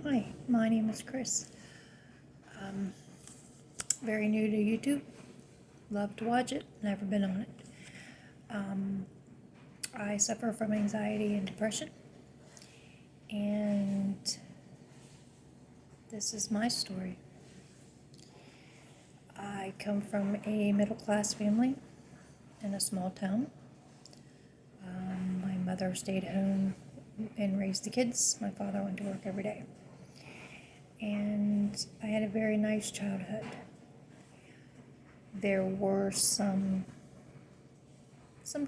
Hi, my name is Chris. Very new to YouTube. Love to watch it. Never been on it. I suffer from anxiety and depression, and this is my story. I come from a middle class family in a small town. My mother stayed home and raised the kids. My father went to work every day. And I had a very nice childhood. There were some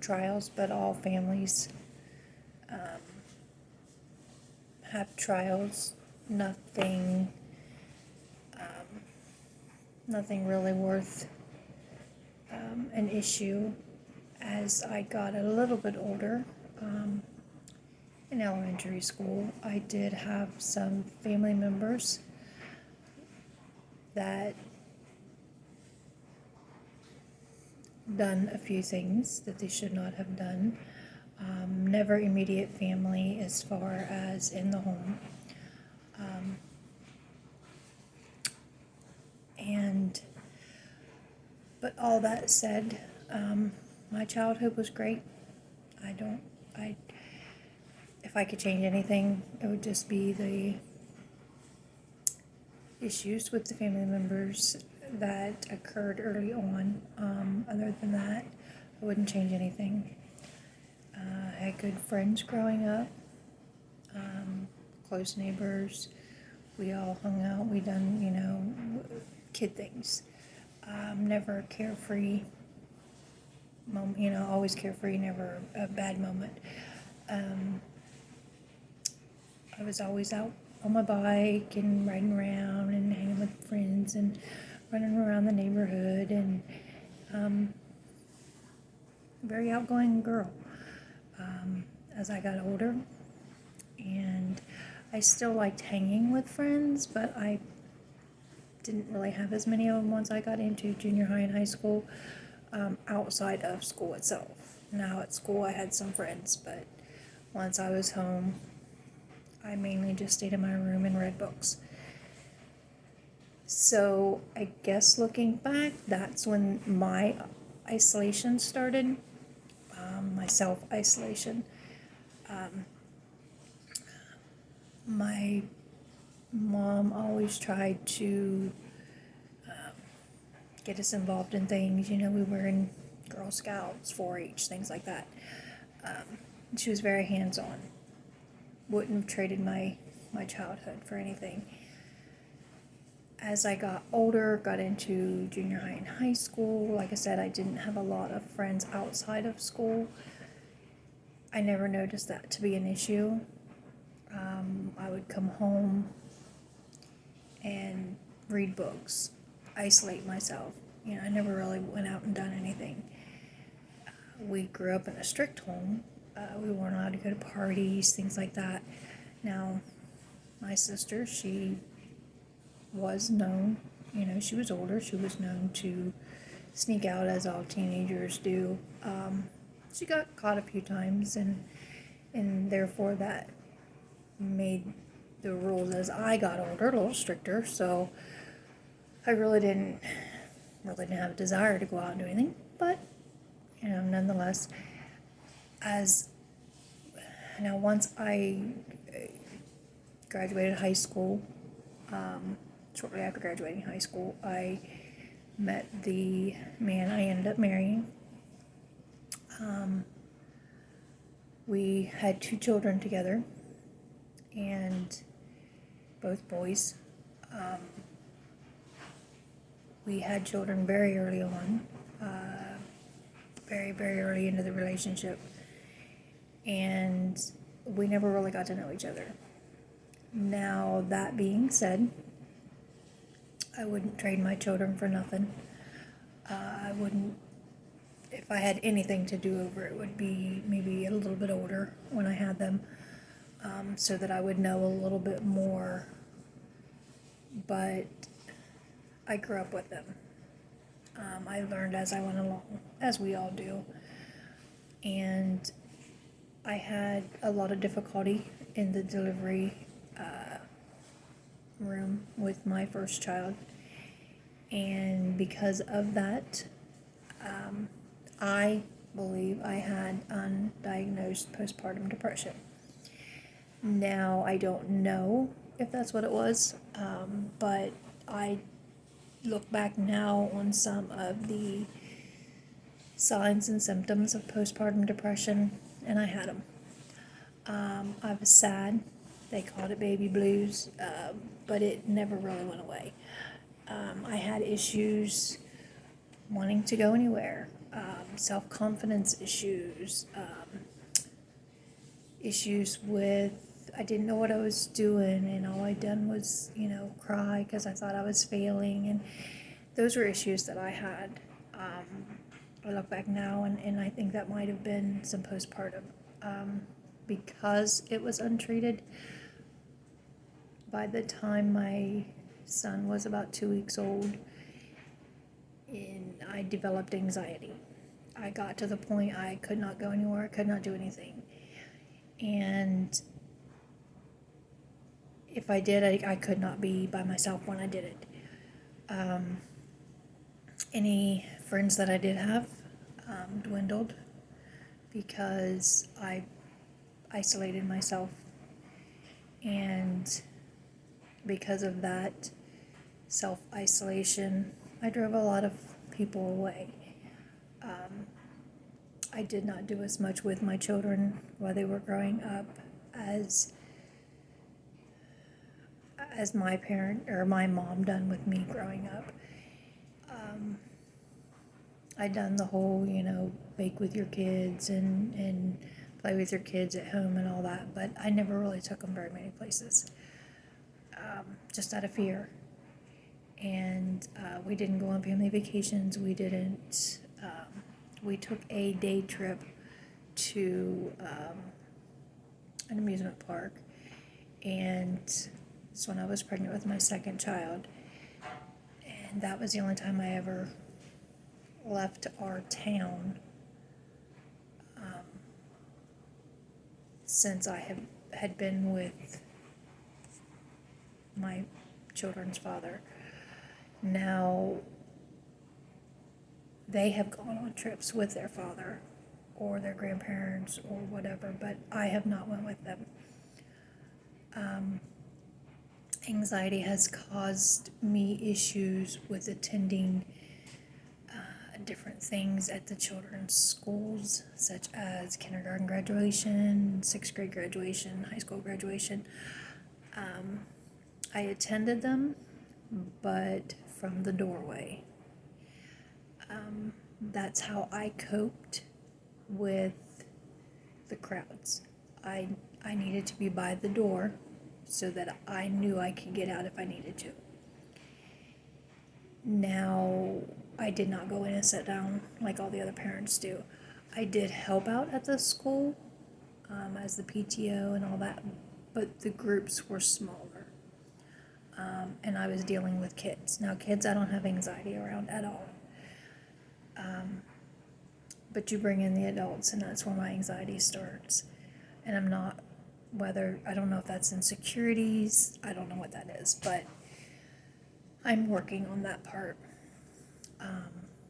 trials, but all families have trials. Nothing really worth an issue. As I got a little bit older, in elementary school, I did have some family members that done a few things that they should not have done. Never immediate family as far as in the home. But all that said, my childhood was great. If I could change anything, it would just be the issues with the family members that occurred early on. Other than that, I wouldn't change anything. I had good friends growing up, close neighbors. We all hung out. We done, kid things. Never carefree moment, always carefree, never a bad moment. I was always out on my bike and riding around and hanging with friends and running around the neighborhood, and very outgoing girl. As I got older, and I still liked hanging with friends, but I didn't really have as many of them once I got into junior high and high school, outside of school itself. Now at school I had some friends, but once I was home, I mainly just stayed in my room and read books. So I guess looking back, that's when my isolation started, my self-isolation. My mom always tried to get us involved in things. We were in Girl Scouts, 4-H, things like that. She was very hands-on. Wouldn't have traded my childhood for anything. As I got older, got into junior high and high school, like I said, I didn't have a lot of friends outside of school. I never noticed that to be an issue. I would come home and read books, isolate myself. I never really went out and done anything. We grew up in a strict home. We weren't allowed to go to parties, things like that. Now, my sister, she was known, she was older, she was known to sneak out as all teenagers do. She got caught a few times, and therefore that made the rules as I got older a little stricter, so I really didn't have a desire to go out and do anything, but nonetheless, once I graduated high school, shortly after graduating high school, I met the man I ended up marrying. We had 2 children together, and both boys. We had children very early on, very, very early into the relationship, and we never really got to know each other. Now, that being said, I wouldn't trade my children for nothing. I wouldn't, if I had anything to do over, it would be maybe a little bit older when I had them, so that I would know a little bit more. But I grew up with them. I learned as I went along, as we all do. And I had a lot of difficulty in the delivery room with my first child. And because of that, I believe I had undiagnosed postpartum depression. Now, I don't know if that's what it was, but I look back now on some of the signs and symptoms of postpartum depression, and I had them. I was sad. They called it baby blues, but it never really went away. I had issues wanting to go anywhere, self-confidence issues, issues with I didn't know what I was doing, and all I done was, cry because I thought I was failing, and those were issues that I had. I look back now, and I think that might have been some postpartum, because it was untreated. By the time my son was about 2 weeks old, and I developed anxiety. I got to the point I could not go anywhere, I could not do anything. And if I did, I could not be by myself when I did it. Any friends that I did have dwindled because I isolated myself. And because of that self-isolation, I drove a lot of people away. I did not do as much with my children while they were growing up as my parent or my mom done with me growing up. I done the whole, bake with your kids and play with your kids at home and all that, but I never really took them very many places, just out of fear. And we didn't go on family vacations. We didn't. We took a day trip to an amusement park, and it's when I was pregnant with my second child, and that was the only time I ever left our town since I had been with my children's father. Now, they have gone on trips with their father or their grandparents or whatever, but I have not went with them. Anxiety has caused me issues with attending different things at the children's schools, such as kindergarten graduation, 6th grade graduation, high school graduation. I attended them, but from the doorway. That's how I coped with the crowds. I needed to be by the door so that I knew I could get out if I needed to. Now, I did not go in and sit down like all the other parents do. I did help out at the school as the PTO and all that, but the groups were smaller. And I was dealing with kids. Now, kids I don't have anxiety around at all. But you bring in the adults, and that's where my anxiety starts. And I don't know if that's insecurities, I don't know what that is, but I'm working on that part.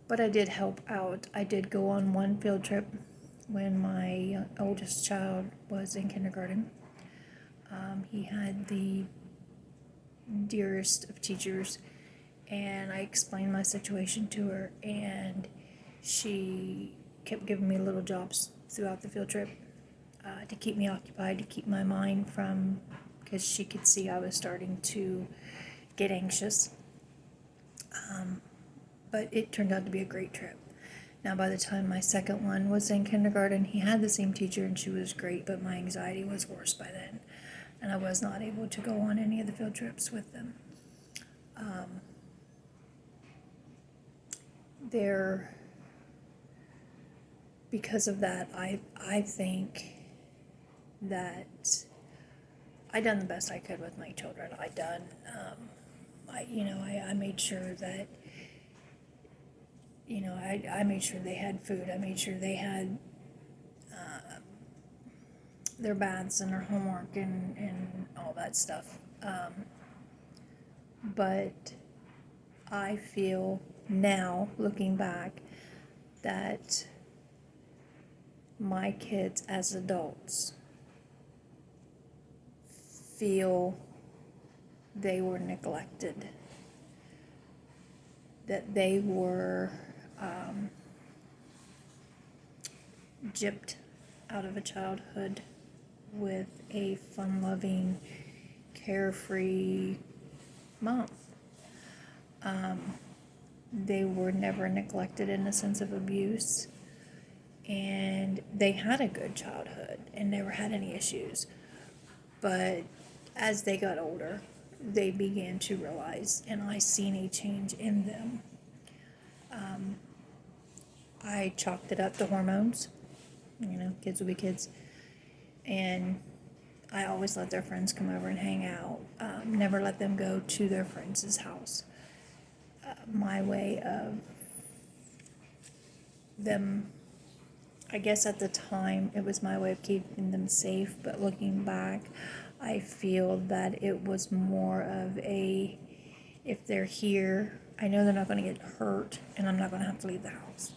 But I did help out. I did go on one field trip when my oldest child was in kindergarten. He had the dearest of teachers, and I explained my situation to her, and she kept giving me little jobs throughout the field trip to keep me occupied, to keep my mind from, because she could see I was starting to get anxious. But it turned out to be a great trip. Now, by the time my second one was in kindergarten, he had the same teacher, and she was great, but my anxiety was worse by then, and I was not able to go on any of the field trips with them. Because of that, I think that I done the best I could with my children. I made sure that, I made sure they had food. I made sure they had their baths and their homework and all that stuff. But I feel now, looking back, that my kids as adults feel they were neglected, that they were gypped out of a childhood with a fun-loving, carefree mom. They were never neglected in a sense of abuse, and they had a good childhood and never had any issues. But as they got older, they began to realize, and I seen a change in them. I chalked it up to hormones. Kids will be kids. And I always let their friends come over and hang out. Never let them go to their friends' house. My way of them, I guess at the time, it was my way of keeping them safe. But looking back, I feel that it was more of a, if they're here, I know they're not going to get hurt, and I'm not going to have to leave the house.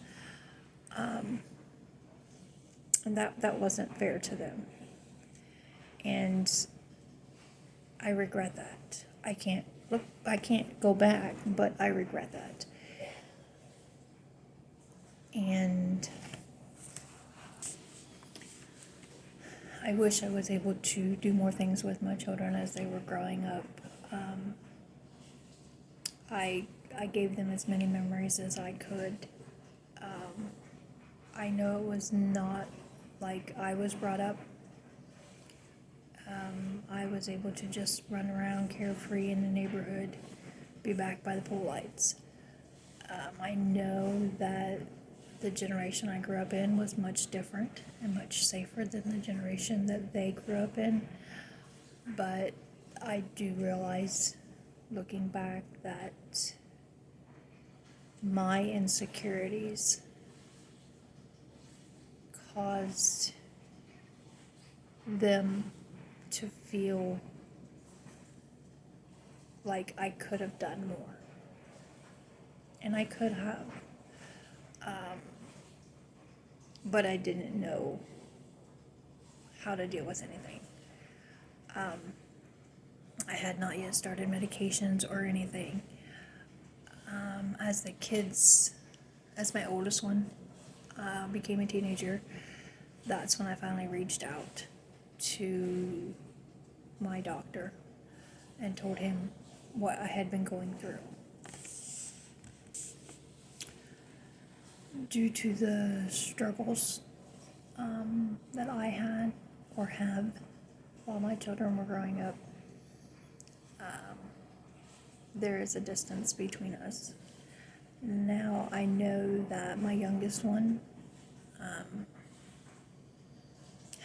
And that wasn't fair to them. And I regret that. I can't go back, but I regret that. And I wish I was able to do more things with my children as they were growing up. I gave them as many memories as I could. I know it was not like I was brought up. I was able to just run around carefree in the neighborhood, be back by the pool lights. I know that the generation I grew up in was much different and much safer than the generation that they grew up in. But I do realize, looking back, that my insecurities caused them to feel like I could have done more. And I could have. But I didn't know how to deal with anything. I had not yet started medications or anything. As my oldest one became a teenager, that's when I finally reached out to my doctor and told him what I had been going through. Due to the struggles that I had or have while my children were growing up, there is a distance between us. Now I know that my youngest one,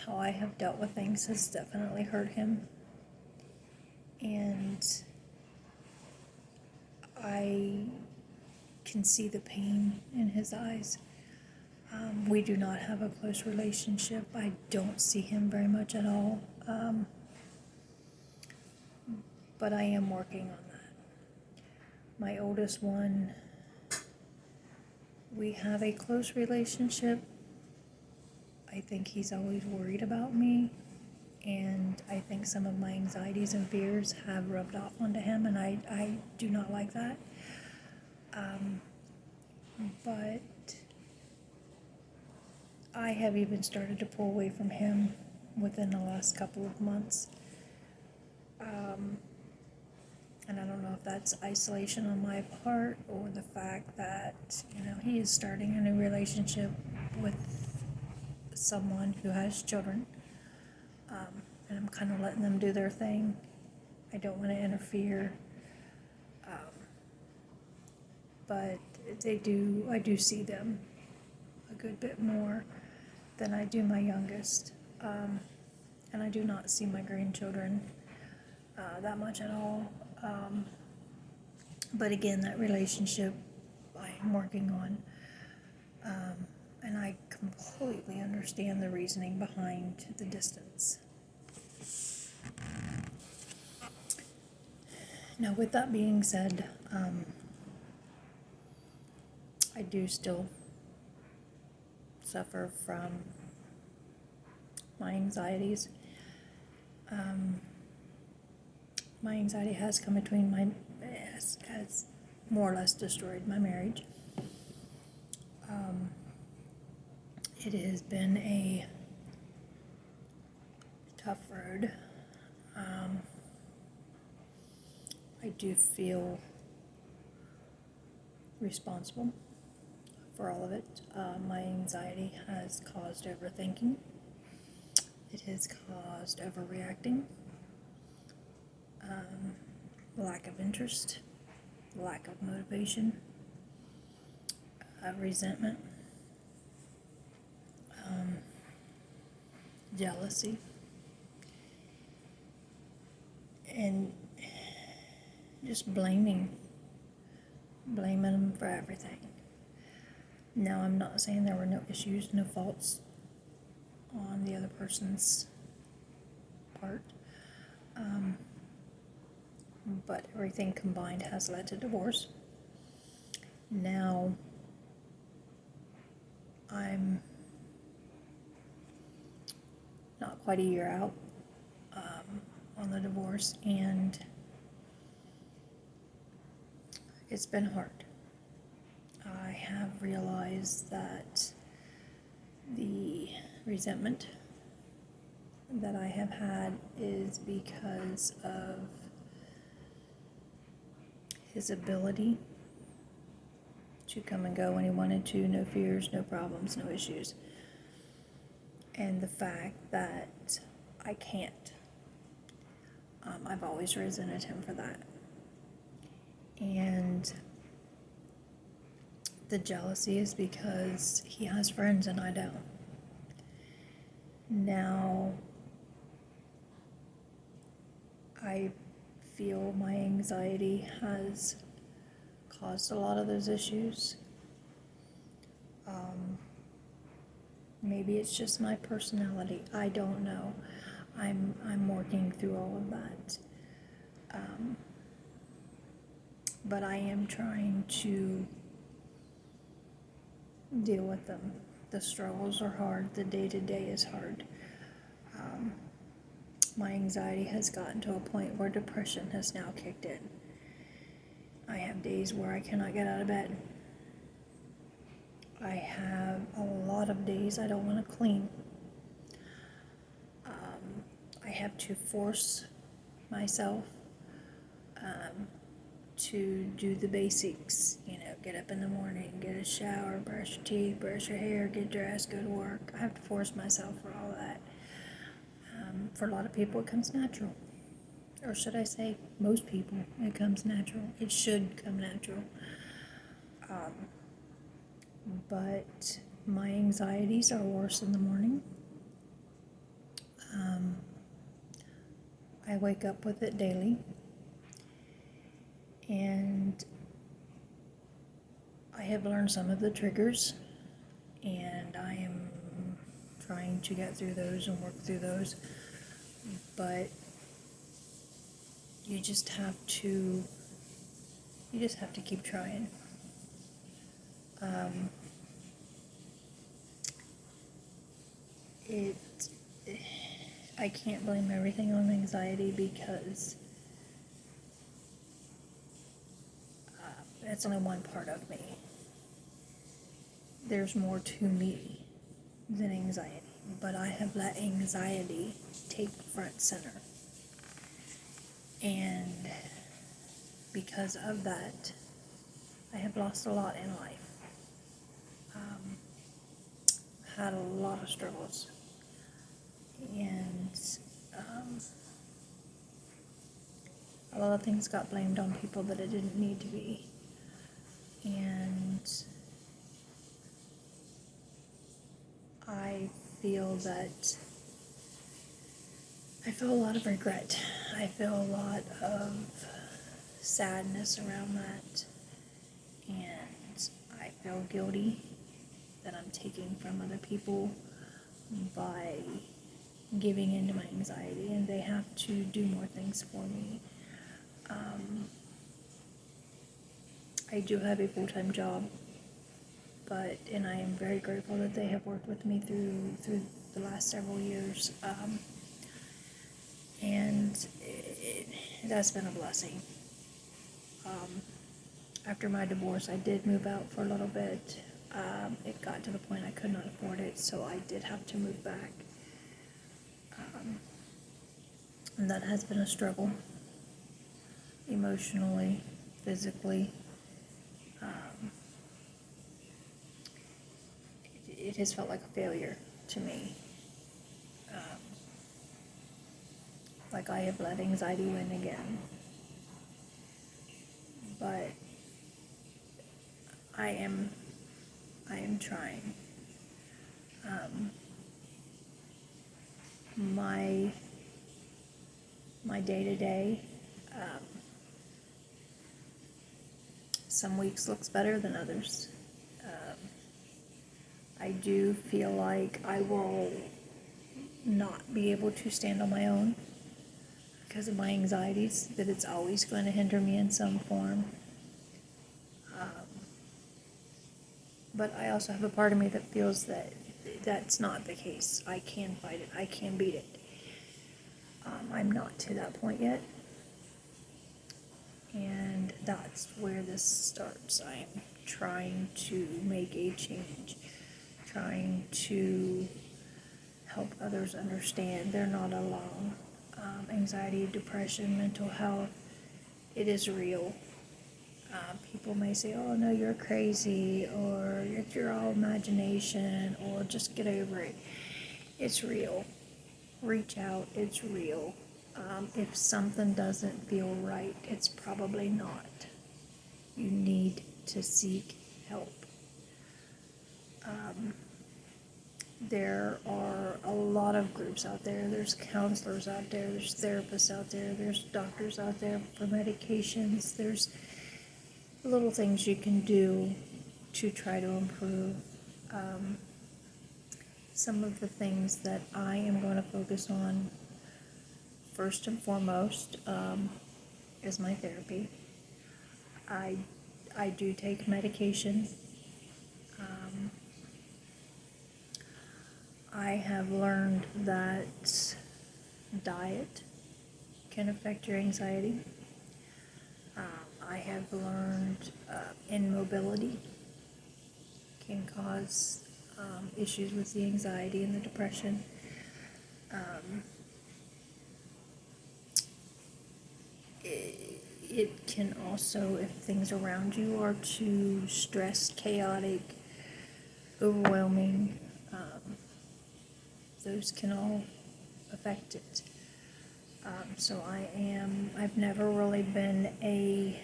how I have dealt with things has definitely hurt him. And I can see the pain in his eyes. We do not have a close relationship. I don't see him very much at all. But I am working on that. My oldest one, we have a close relationship. I think he's always worried about me, and I think some of my anxieties and fears have rubbed off onto him, and I do not like that. But I have even started to pull away from him within the last couple of months. And I don't know if that's isolation on my part or the fact that, he is starting a new relationship with someone who has children. And I'm kind of letting them do their thing. I don't want to interfere. But I do see them a good bit more than I do my youngest. And I do not see my grandchildren that much at all. But again, that relationship I am working on. And I completely understand the reasoning behind the distance. Now, with that being said, I do still suffer from my anxieties. My anxiety has come between has more or less destroyed my marriage. It has been a tough road. I do feel responsible for all of it. My anxiety has caused overthinking. It has caused overreacting, lack of interest, lack of motivation, resentment, jealousy, and just blaming them for everything. Now, I'm not saying there were no issues, no faults on the other person's part, but everything combined has led to divorce. Now, I'm not quite a year out on the divorce, and it's been hard. I have realized that the resentment that I have had is because of his ability to come and go when he wanted to, no fears, no problems, no issues. And the fact that I can't. I've always resented him for that. And the jealousy is because he has friends and I don't. Now, I feel my anxiety has caused a lot of those issues. Maybe it's just my personality. I don't know. I'm working through all of that. But I am trying to deal with them. The struggles are hard. The day-to-day is hard. My anxiety has gotten to a point where depression has now kicked in. I have days where I cannot get out of bed. I have a lot of days I don't want to clean. I have to force myself to do the basics, get up in the morning, get a shower, brush your teeth, brush your hair, get dressed, go to work. I have to force myself for all of that. For a lot of people, it comes natural. Or should I say, most people, it comes natural. It should come natural. But my anxieties are worse in the morning. I wake up with it daily. And I have learned some of the triggers, and I am trying to get through those and work through those. But you just have to keep trying. I can't blame everything on anxiety because that's only one part of me. There's more to me than anxiety, but I have let anxiety take front center. And because of that, I have lost a lot in life. Had a lot of struggles. And a lot of things got blamed on people that it didn't need to be. And I feel a lot of regret. I feel a lot of sadness around that. And I feel guilty that I'm taking from other people by giving into my anxiety, and they have to do more things for me. I do have a full-time job, and I am very grateful that they have worked with me through the last several years, and that's been a blessing. After my divorce, I did move out for a little bit. It got to the point I could not afford it, so I did have to move back. And that has been a struggle, emotionally, physically. It has felt like a failure to me. Like I have let anxiety win again. But I am trying. My day-to-day, some weeks looks better than others. I do feel like I will not be able to stand on my own because of my anxieties, that it's always going to hinder me in some form. But I also have a part of me that feels that that's not the case. I can fight it. I can beat it. I'm not to that point yet. And that's where this starts. I'm trying to make a change. Trying to help others understand they're not alone. Anxiety, depression, mental health, it is real. People may say, oh no, you're crazy, or it's your all imagination, or just get over it. It's real. Reach out, it's real. If something doesn't feel right, it's probably not. You need to seek help. There are a lot of groups out there. There's counselors out there, there's therapists out there, there's doctors out there for medications, there's little things you can do to try to improve. Some of the things that I am going to focus on first and foremost is my therapy. I do take medication. I have learned that diet can affect your anxiety. I have learned immobility can cause issues with the anxiety and the depression. It can also, if things around you are too stressed, chaotic, overwhelming, those can all affect it. So I've never really been a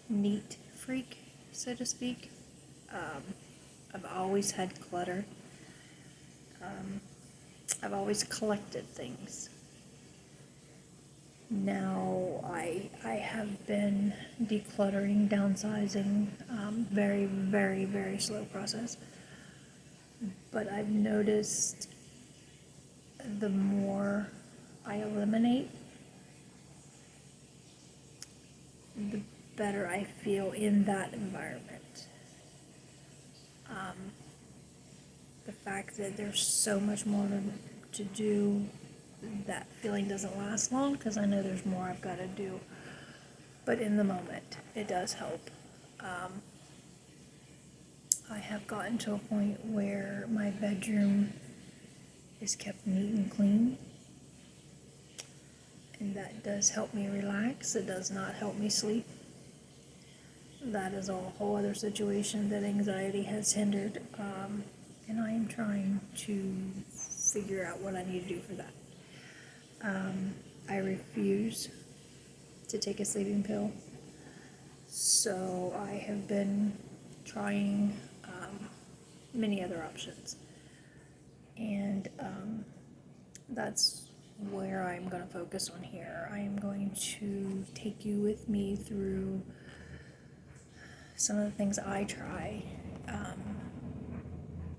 neat freak, so to speak. I've always had clutter. I've always collected things. Now I have been decluttering, downsizing, very, very, very slow process. But I've noticed the more I eliminate, the better I feel in that environment. The fact that there's so much more to do, that feeling doesn't last long because I know there's more I've got to do. But in the moment, it does help. I have gotten to a point where my bedroom is kept neat and clean, and that does help me relax. It does not help me sleep. That is a whole other situation that anxiety has hindered, and I am trying to figure out what I need to do for that. I refuse to take a sleeping pill, so I have been trying many other options, and that's where I'm going to focus on here. I am going to take you with me through some of the things I try,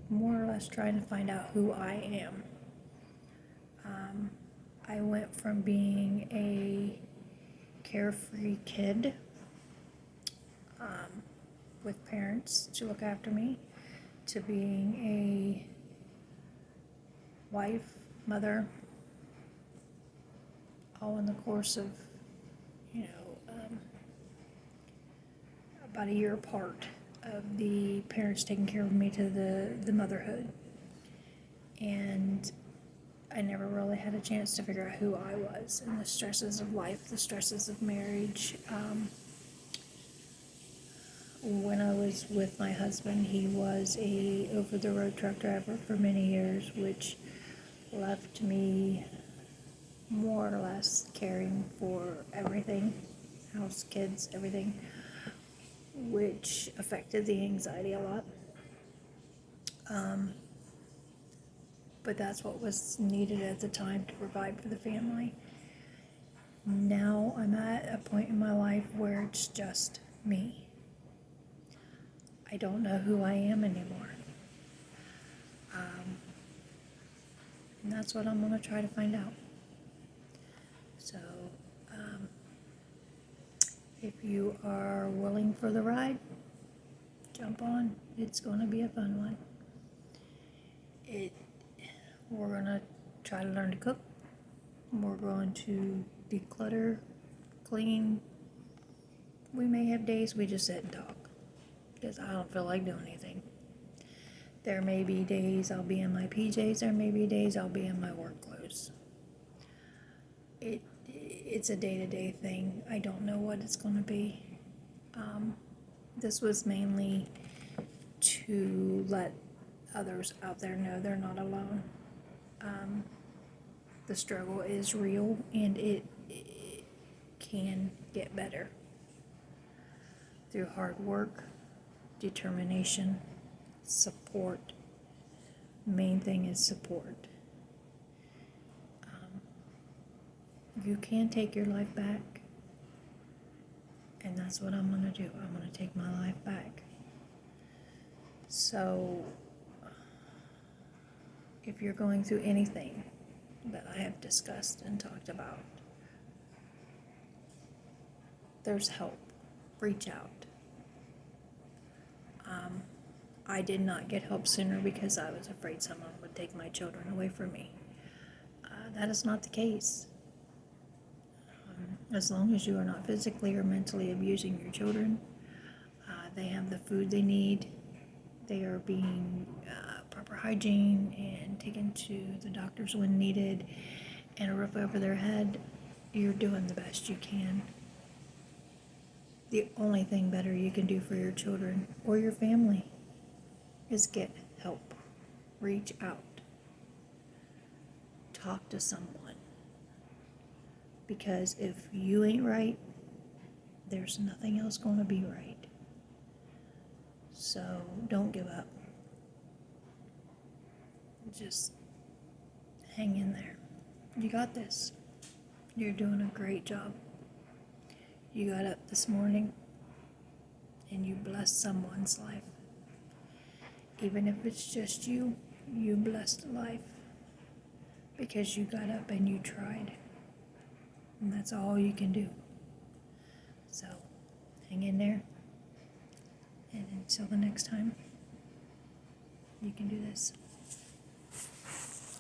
more or less trying to find out who I am. I went from being a carefree kid with parents to look after me, to being a wife, mother, all in the course of, about a year apart of the parents taking care of me to the motherhood. And I never really had a chance to figure out who I was and the stresses of life, the stresses of marriage. When I was with my husband, he was a over-the-road truck driver for many years, which left me more or less caring for everything, house, kids, everything, which affected the anxiety a lot. But that's what was needed at the time to provide for the family. Now I'm at a point in my life where it's just me. I don't know who I am anymore. And that's what I'm going to try to find out. So, if you are willing for the ride, jump on. It's going to be a fun one. We're going to try to learn to cook. We're going to declutter, clean. We may have days we just sit and talk because I don't feel like doing anything. There may be days I'll be in my PJs. There may be days I'll be in my work clothes. It's a day-to-day thing. I don't know what it's going to be. This was mainly to let others out there know they're not alone. The struggle is real, and it can get better through hard work, determination, support. Main thing is support. You can take your life back, and that's what I'm going to do. I'm going to take my life back. So, if you're going through anything that I have discussed and talked about, there's help. Reach out. I did not get help sooner because I was afraid someone would take my children away from me. That is not the case. As long as you are not physically or mentally abusing your children, they have the food they need, they are being proper hygiene and taken to the doctors when needed, and a roof over their head, you're doing the best you can. The only thing better you can do for your children or your family is get help. Reach out. Talk to someone. Because if you ain't right, there's nothing else going to be right. So don't give up. Just hang in there. You got this. You're doing a great job. You got up this morning and you blessed someone's life. Even if it's just you, you blessed a life because you got up and you tried. And that's all you can do. So, hang in there. And until the next time, you can do this.